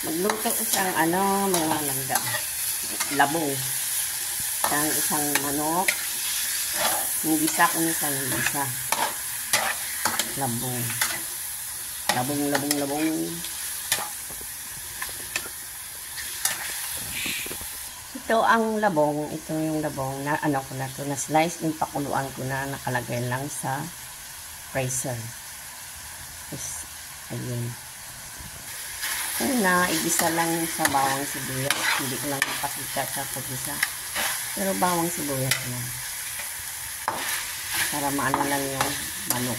Magluto isang mga langga. Labong. Isang manok. Gisa ko isang gisa. Labong. Labong. Ito ang labong. Ito yung labong na ko na to na slice. Yung pakuluan ko na nakalagay lang sa freezer. Yes, ayun. Una, igisa lang sa bawang sibuyas. Hindi ko lang napakita sa pag-isa. Pero bawang sibuyas na. Para maano lang yung manok.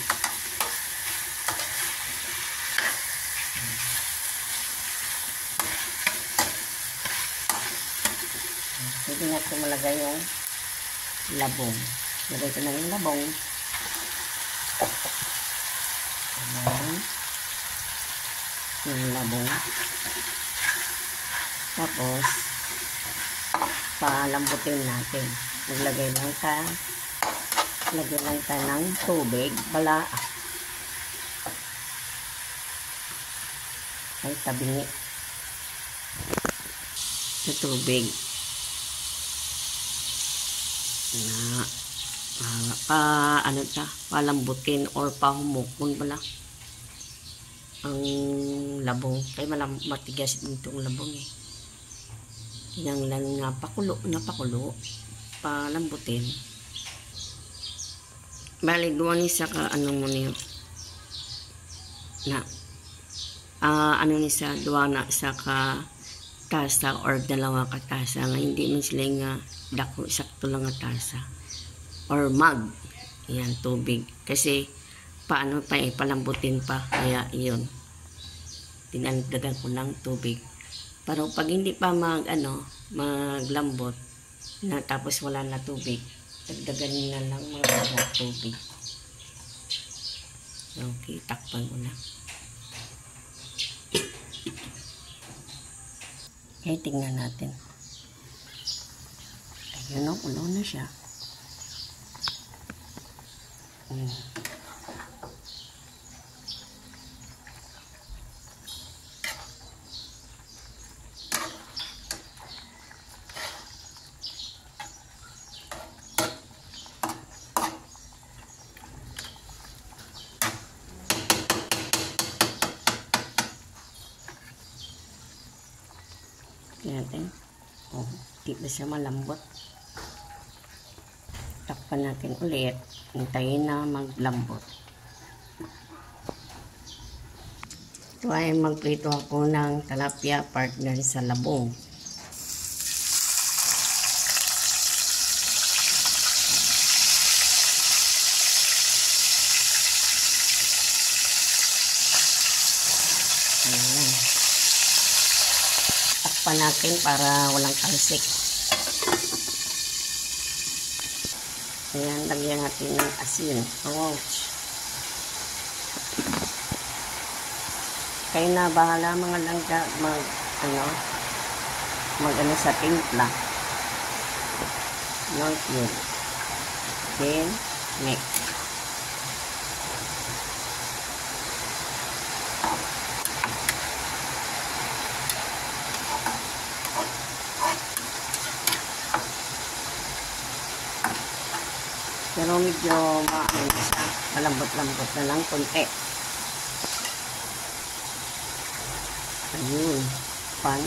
Pwede na ito malagay yung labong. Lagay ko na yung labong. Ayan. Yung labong. Tapos, palambutin natin. Maglagay lang ka ng tubig. Bala. Ay, tabingi. Sa tubig. Palambutin or pahumukon pala ang labong. Kaya matigas itong labong eh. Yan lang pakulo, palambutin. Bali, duwan isa ka, mo niyo na, ni sa duwa na isa ka tasa or dalawa ka tasa nga hindi man sila nga dako, sakto lang nga tasa or mug. Yan, tubig. Kasi, paano pa palambutin pa. Kaya, yun. Dinagdagan ko ng tubig. Pero, pag hindi pa maglambot, na tapos wala na tubig, dagdagan na lang mga tubig. Okay, takpan ko na. Okay, tingnan natin. Ayun, ulo na siya. Natin. Di ba siya malambot? Takpan natin ulit. Hintayin na maglambot. Ito ay magprito ako ng tilapia partner sa labong. Ayan. Takpan natin para walang talsik. Ayan, lagyan natin ng asin. Ouch. Kayo na bahala mga langga mag sa timpla. Not yun. Then, next. Pero medyo malambot-lambot na lang konti. Ayun. Pan.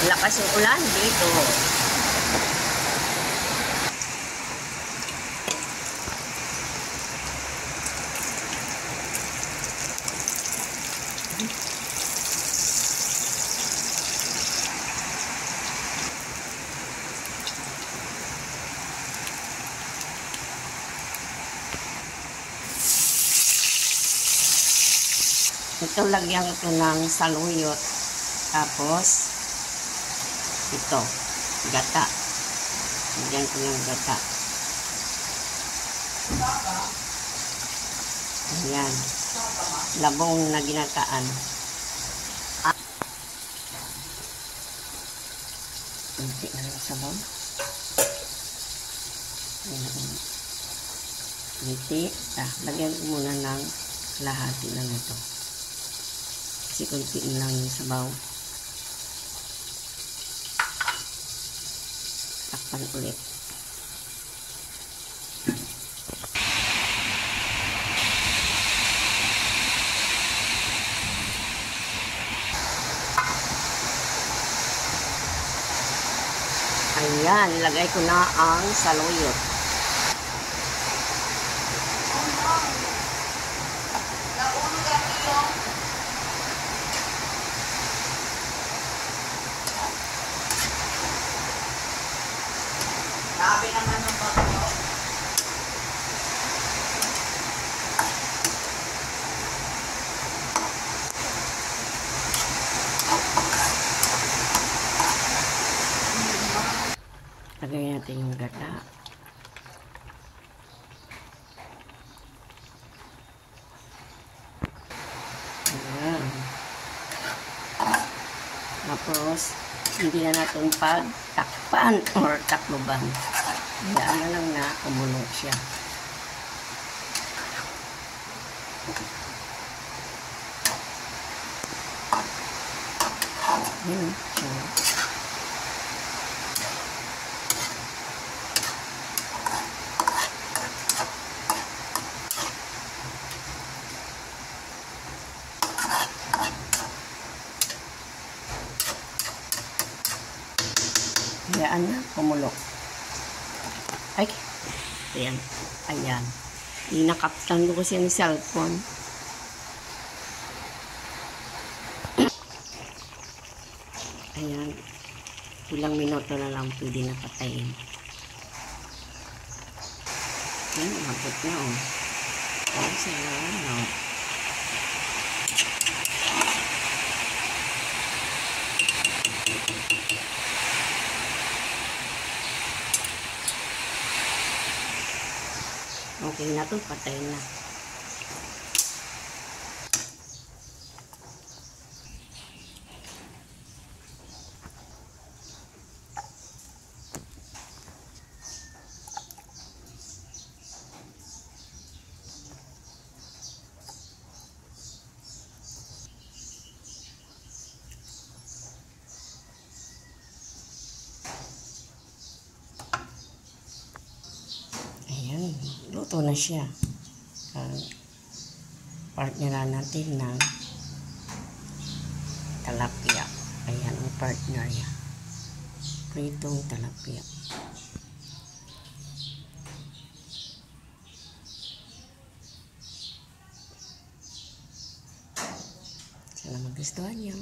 Lakas yung ulan dito. Ito, lagyan ito ng saluyot. Tapos, ito, gata. Lagyan ko yung gata. Ayan. Labong na ginataan. Kunti na lang sabaw. Ayan. Kunti. Lagyan ko muna ng kalahati lang ito. Kasi kunti na lang yung sabaw. Takpan ulit. Ayan, lagay ko na ang saluyot. Sabi naman ng pagkakas. Lagay natin yung gata. Ayan. Tapos, hindi na natin pagtakpan or takluban. Hayaan na lang na kumulo siya. Ayan. So, hayaan na kumulo. Ay, ayan. Ayan. Inakaptan ko kasi yung cellphone. Ayan. Ilang minuto na lang pwede na patayin. Ayan, mabot na oh. Oh, sarap. Okay na to, patay na. Ayan, luto na siya. Partner natin ng talapia. Ayan ang partner niya. Pritong talapia. Sana magustuhan niyo.